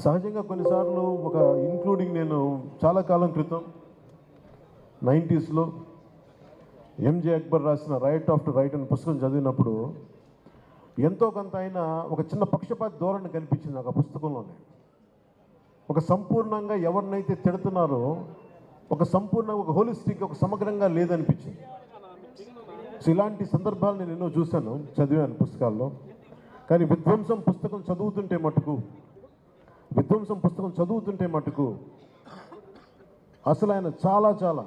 సహజంగా కొన్నిసార్లు ఒక ఇంక్లూడింగ్ నేను చాలా కాలం క్రితం 90స్లో ఎంజే అక్బర్ రాసిన రైట్ ఆఫ్టర్ రైట్ అనే పుస్తకం చదివినప్పుడు ఎంతో కొంత ఆయన ఒక చిన్న పక్షపాత ధోరణి కనిపించింది నాకు ఆ పుస్తకంలోనే. ఒక సంపూర్ణంగా ఎవరినైతే తిడుతున్నారో ఒక సంపూర్ణంగా ఒక హోలిస్టిక్ ఒక సమగ్రంగా లేదనిపించింది. సో ఇలాంటి సందర్భాలు నేను ఎన్నో చూశాను, చదివాను పుస్తకాల్లో. కానీ విధ్వంసం పుస్తకం చదువుతుంటే మటుకు అసలు ఆయన చాలా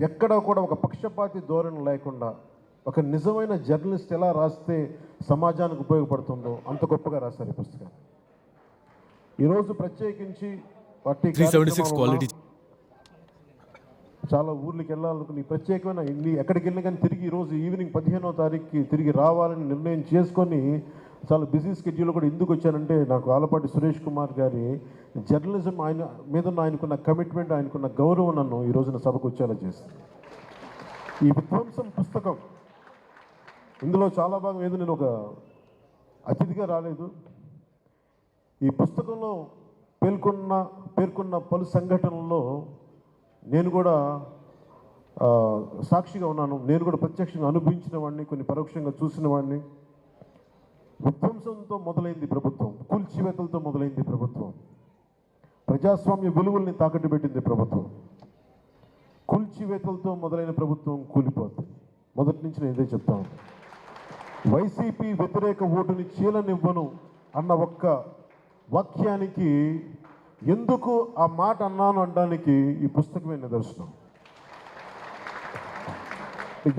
ఎక్కడ కూడా ఒక పక్షపాతి ధోరణి లేకుండా ఒక నిజమైన జర్నలిస్ట్ ఎలా రాస్తే సమాజానికి ఉపయోగపడుతుందో అంత గొప్పగా రాశారు ఈ పుస్తకాన్ని. ఈరోజు ప్రత్యేకించి చాలా ఊర్లకి వెళ్ళాలనుకుని ప్రత్యేకమైన ఎక్కడికి వెళ్ళినా కానీ తిరిగి ఈరోజు ఈవినింగ్ 15వ తారీఖుకి తిరిగి రావాలని నిర్ణయం చేసుకొని చాలా బిజీ స్కెడ్యూల్ కూడా ఎందుకు వచ్చానంటే నాకు ఆలపాటి సురేష్ కుమార్ గారి జర్నలిజం ఆయన మీద ఆయనకున్న కమిట్మెంట్, ఆయనకున్న గౌరవం నన్ను ఈ రోజున సభకు వచ్చేలా చేస్తుంది. ఈ విధ్వంసం పుస్తకం ఇందులో చాలా భాగం ఏదో నేను ఒక అతిథిగా రాలేదు. ఈ పుస్తకంలో పేర్కొన్న పలు సంఘటనల్లో నేను కూడా సాక్షిగా ఉన్నాను. నేను కూడా ప్రత్యక్షంగా అనుభవించిన వాడిని, కొన్ని పరోక్షంగా చూసిన వాడిని. విధ్వంసంతో మొదలైంది ప్రభుత్వం, కూల్చివేతలతో మొదలైంది ప్రభుత్వం, ప్రజాస్వామ్య విలువల్ని తాకట్టు పెట్టింది ప్రభుత్వం. కూల్చివేతలతో మొదలైన ప్రభుత్వం కూలిపోతుంది. మొదటి నుంచి నేను ఇదే చెప్తాను. వైసీపీ వ్యతిరేక ఓటుని చీలనివ్వను అన్న ఒక్క వాక్యానికి ఎందుకు ఆ మాట అన్నాను అనడానికి ఈ పుస్తకమే నిదర్శనం.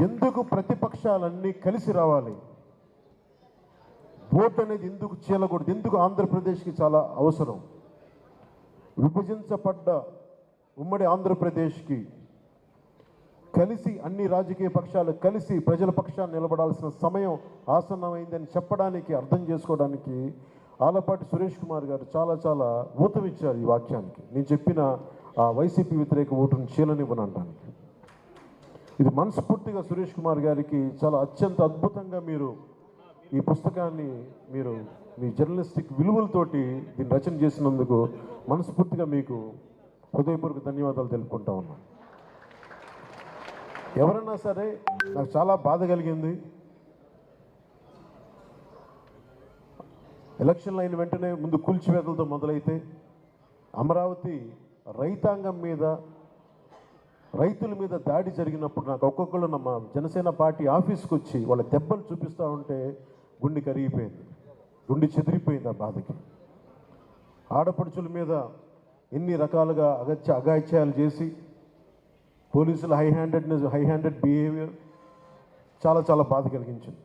ఎందుకు ప్రతిపక్షాలన్నీ కలిసి రావాలి, ఓటు అనేది ఎందుకు చీలకూడదు, ఎందుకు ఆంధ్రప్రదేశ్కి చాలా అవసరం. విభజించబడ్డ ఉమ్మడి ఆంధ్రప్రదేశ్కి కలిసి అన్ని రాజకీయ పక్షాలు కలిసి ప్రజల పక్షాన్ని నిలబడాల్సిన సమయం ఆసన్నమైందని చెప్పడానికి, అర్థం చేసుకోవడానికి ఆలపాటి సురేష్ కుమార్ గారు చాలా ఊతమిచ్చారు ఈ వాక్యానికి. నేను చెప్పిన ఆ వైసీపీ వ్యతిరేక ఓటును చీలనివ్వనడానికి. ఇది మనస్ఫూర్తిగా సురేష్ కుమార్ గారికి చాలా అత్యంత అద్భుతంగా మీరు ఈ పుస్తకాన్ని మీరు మీ జర్నలిస్టిక్ విలువలతోటి దీన్ని రచన చేసినందుకు మనస్ఫూర్తిగా మీకు హృదయపూర్వక ధన్యవాదాలు తెలుపుకుంటా ఉన్నాను. ఎవరైనా సరే నాకు చాలా బాధ కలిగింది. ఎలక్షన్లు అయిన వెంటనే ముందు కూల్చివేతలతో మొదలైతే అమరావతి రైతాంగం మీద, రైతుల మీద దాడి జరిగినప్పుడు నాకు ఒక్కొక్కళ్ళు మా జనసేన పార్టీ ఆఫీస్కి వచ్చి వాళ్ళ దెబ్బలు చూపిస్తూ ఉంటే గుండె కరిగిపోయింది, గుండె చెదిరిపోయింది ఆ బాధకి. ఆడపడుచుల మీద ఎన్ని రకాలుగా అగాయిత్యాలు చేసి పోలీసుల హై హ్యాండెడ్ బిహేవియర్ చాలా బాధ కలిగించింది.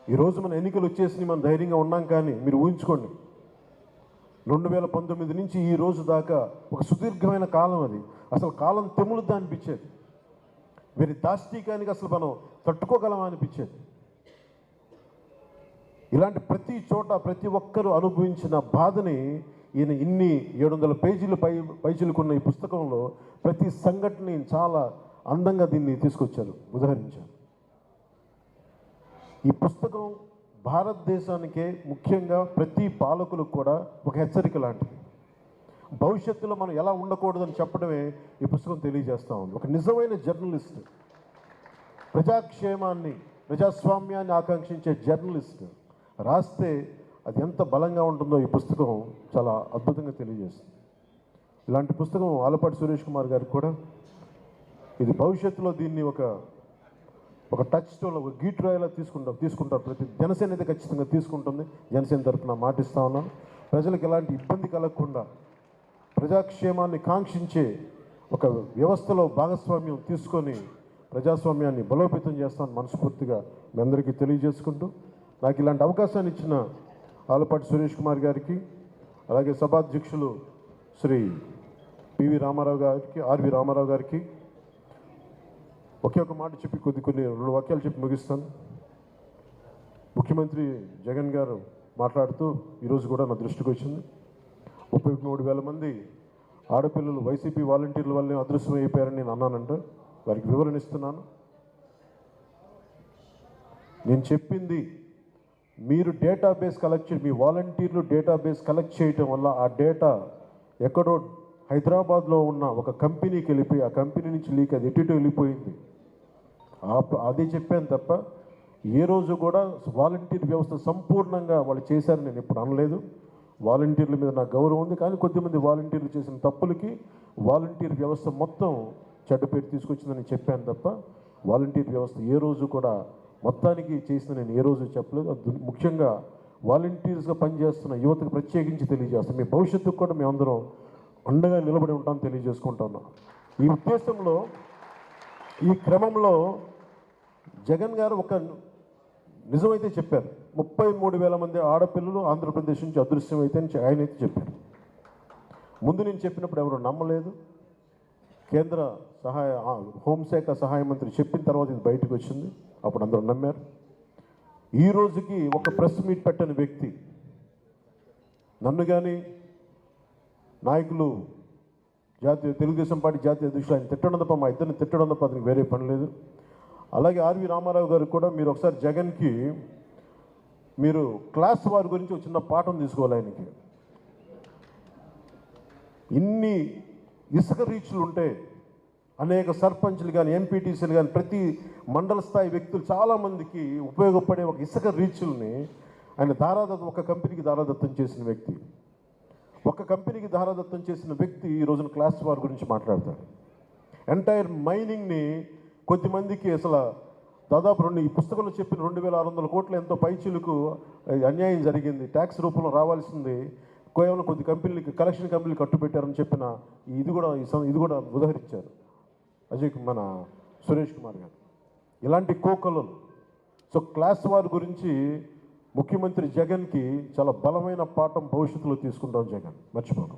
ఈరోజు మన ఎన్నికలు వచ్చేసి మనం ధైర్యంగా ఉన్నాం. కానీ మీరు ఊహించుకోండి, 2019 నుంచి ఈ రోజు దాకా ఒక సుదీర్ఘమైన కాలం. అది అసలు కాలం తెములుద్దా అనిపించేది. వీరి దాష్టీకానికి అసలు మనం తట్టుకోగలమా అనిపించేది. ఇలాంటి ప్రతి చోట ప్రతి ఒక్కరూ అనుభవించిన బాధని ఈయన ఇన్ని 700 పేజీలు పైచిలుకున్న ఈ పుస్తకంలో ప్రతి సంఘటనని చాలా అందంగా దీన్ని తీసుకొచ్చారు, ఉదాహరించారు. ఈ పుస్తకం భారతదేశానికే, ముఖ్యంగా ప్రతి పాలకులకు కూడా ఒక హెచ్చరిక లాంటిది. భవిష్యత్తులో మనం ఎలా ఉండకూడదని చెప్పడమే ఈ పుస్తకం తెలియజేస్తూ ఉంది. ఒక నిజమైన జర్నలిస్ట్, ప్రజాక్షేమాన్ని ప్రజాస్వామ్యాన్ని ఆకాంక్షించే జర్నలిస్ట్ రాస్తే అది ఎంత బలంగా ఉంటుందో ఈ పుస్తకం చాలా అద్భుతంగా తెలియజేస్తుంది. ఇలాంటి పుస్తకం ఆలపాటి సురేష్ కుమార్ గారికి కూడా ఇది భవిష్యత్తులో దీన్ని ఒక టచ్ స్టోన్, ఒక గీట్రాయిలా తీసుకుంటారు. ప్రతి జనసేన అయితే ఖచ్చితంగా తీసుకుంటుంది. జనసేన తరఫున మాటిస్తా ఉన్నాను. ప్రజలకు ఎలాంటి ఇబ్బంది కలగకుండా ప్రజాక్షేమాన్ని కాంక్షించే ఒక వ్యవస్థలో భాగస్వామ్యం తీసుకొని ప్రజాస్వామ్యాన్ని బలోపేతం చేస్తానని మనస్ఫూర్తిగా మీ అందరికీ తెలియజేసుకుంటూ, నాకు ఇలాంటి అవకాశాన్ని ఇచ్చిన ఆలపాటి సురేష్ కుమార్ గారికి, అలాగే సభాధ్యక్షులు శ్రీ ఆర్వి రామారావు గారికి ఒకే ఒక మాట చెప్పి కొన్ని 2 వాక్యాలు చెప్పి ముగిస్తాను. ముఖ్యమంత్రి జగన్ గారు మాట్లాడుతూ ఈరోజు కూడా నా దృష్టికి వచ్చింది, 33,000 మంది ఆడపిల్లలు వైసీపీ వాలంటీర్ల వల్లే అదృశ్యమైపోయారని నేను అన్నానంట. వారికి వివరణ ఇస్తున్నాను. నేను చెప్పింది మీరు డేటాబేస్ కలెక్ట్ మీ వాలంటీర్లు డేటాబేస్ కలెక్ట్ చేయటం వల్ల ఆ డేటా ఎక్కడో హైదరాబాద్లో ఉన్న ఒక కంపెనీకి వెళ్ళిపోయి ఆ కంపెనీ నుంచి లీక్ అది ఎటు వెళ్ళిపోయింది. అదే చెప్పాను తప్ప ఏ రోజు కూడా వాలంటీర్ వ్యవస్థ సంపూర్ణంగా వాళ్ళు చేశారని నేను ఇప్పుడు అనలేదు. వాలంటీర్ల మీద నాకు గౌరవం ఉంది, కానీ కొద్దిమంది వాలంటీర్లు చేసిన తప్పులకి వాలంటీర్ వ్యవస్థ మొత్తం చెడ్డ పేరు తీసుకొచ్చిందని చెప్పాను తప్ప వాలంటీర్ వ్యవస్థ ఏ రోజు కూడా మొత్తానికి చేసిన నేను ఏ రోజు చెప్పలేదు. అది ముఖ్యంగా వాలంటీర్స్గా పనిచేస్తున్న యువతకు ప్రత్యేకించి తెలియజేస్తాం. మీ భవిష్యత్తుకు కూడా మేమందరం అండగా నిలబడి ఉంటామని తెలియజేసుకుంటున్నాం. ఈ ఉద్దేశంలో ఈ క్రమంలో జగన్ గారు ఒక నిజమైతే చెప్పారు. 33,000 మంది ఆడపిల్లలు ఆంధ్రప్రదేశ్ నుంచి అదృశ్యమైతే ఆయన అయితే చెప్పారు. ముందు నేను చెప్పినప్పుడు ఎవరు నమ్మలేదు. కేంద్ర హోంశాఖ సహాయ మంత్రి చెప్పిన తర్వాత ఇది బయటకు వచ్చింది, అప్పుడు అందరూ నమ్మారు. ఈ రోజుకి ఒక ప్రెస్ మీట్ పెట్టని వ్యక్తి నన్ను కానీ నాయకులు జాతీయ తెలుగుదేశం పార్టీ జాతీయ అధ్యక్షులు ఆయన తిట్టడం తప్ప, మా ఇద్దరిని తిట్టడం తప్ప అతనికి వేరే పని లేదు. అలాగే ఆర్వి రామారావు గారు కూడా మీరు ఒకసారి జగన్కి మీరు క్లాస్ వారి గురించి ఒక చిన్న పాఠం తీసుకోవాలి. ఆయనకి ఇన్ని ఇసుక రీచ్లు ఉంటే అనేక సర్పంచ్లు కానీ ఎంపీటీసీలు కానీ ప్రతి మండల స్థాయి వ్యక్తులు చాలామందికి ఉపయోగపడే ఒక ఇసుక రీచ్ల్ని ఆయన ఒక కంపెనీకి దారాదత్తం చేసిన వ్యక్తి. ఒక కంపెనీకి దారాదత్తం చేసిన వ్యక్తి ఈ రోజున క్లాస్ వార్ గురించి మాట్లాడతాడు. ఎంటైర్ మైనింగ్ని కొద్దిమందికి అసలు దాదాపు ఈ పుస్తకంలో చెప్పిన 2,600 కోట్ల ఎంతో పైచీలకు అన్యాయం జరిగింది, ట్యాక్స్ రూపంలో రావాల్సింది కేవలం కొద్ది కంపెనీలకి కలెక్షన్ కంపెనీలు కట్టుబెట్టారని చెప్పిన ఇది కూడా ఉదహరించారు మన సురేష్ కుమార్ గారు. ఇలాంటి కోకలు. సో క్లాస్ వార్ గురించి ముఖ్యమంత్రి జగన్కి చాలా బలమైన పాఠం భవిష్యత్తులో తీసుకుంటాం. జగన్ మర్చిపోను.